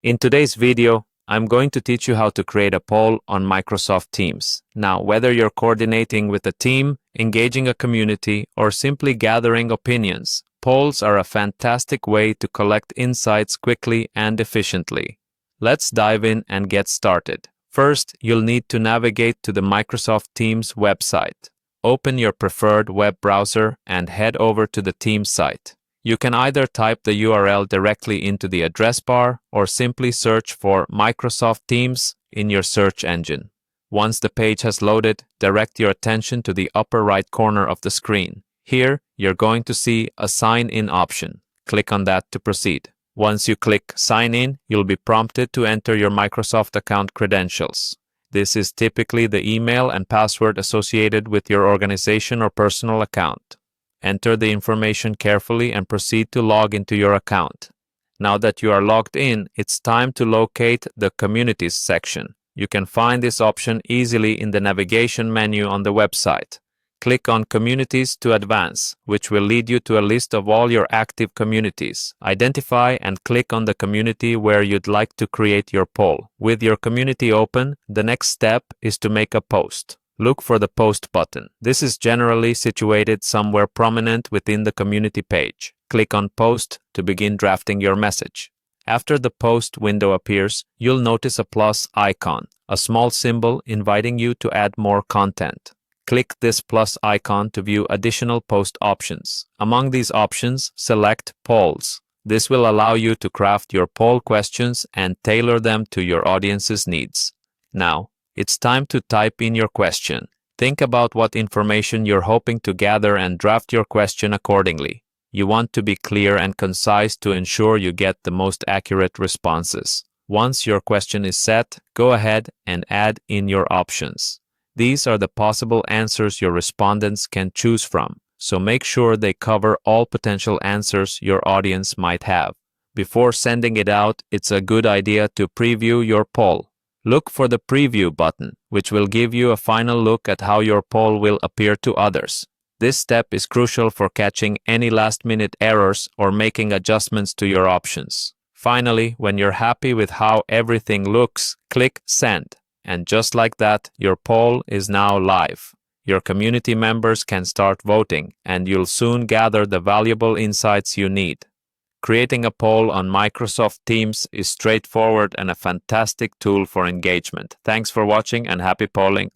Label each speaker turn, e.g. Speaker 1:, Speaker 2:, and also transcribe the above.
Speaker 1: In today's video, I'm going to teach you how to create a poll on Microsoft Teams. Now, whether you're coordinating with a team, engaging a community, or simply gathering opinions, polls are a fantastic way to collect insights quickly and efficiently. Let's dive in and get started. First, you'll need to navigate to the Microsoft Teams website. Open your preferred web browser and head over to the Teams site. You can either type the URL directly into the address bar or simply search for Microsoft Teams in your search engine. Once the page has loaded, direct your attention to the upper right corner of the screen. Here, you're going to see a Sign In option. Click on that to proceed. Once you click Sign In, you'll be prompted to enter your Microsoft account credentials. This is typically the email and password associated with your organization or personal account. Enter the information carefully and proceed to log into your account. Now that you are logged in, it's time to locate the Communities section. You can find this option easily in the navigation menu on the website. Click on Communities to advance, which will lead you to a list of all your active communities. Identify and click on the community where you'd like to create your poll. With your community open, the next step is to make a post. Look for the Post button. This is generally situated somewhere prominent within the community page. Click on Post to begin drafting your message. After the Post window appears, you'll notice a plus icon, a small symbol inviting you to add more content. Click this plus icon to view additional post options. Among these options, select Polls. This will allow you to craft your poll questions and tailor them to your audience's needs. Now, it's time to type in your question. Think about what information you're hoping to gather and draft your question accordingly. You want to be clear and concise to ensure you get the most accurate responses. Once your question is set, go ahead and add in your options. These are the possible answers your respondents can choose from, so make sure they cover all potential answers your audience might have. Before sending it out, it's a good idea to preview your poll. Look for the Preview button, which will give you a final look at how your poll will appear to others. This step is crucial for catching any last-minute errors or making adjustments to your options. Finally, when you're happy with how everything looks, click Send. And just like that, your poll is now live. Your community members can start voting, and you'll soon gather the valuable insights you need. Creating a poll on Microsoft Teams is straightforward and a fantastic tool for engagement. Thanks for watching and happy polling.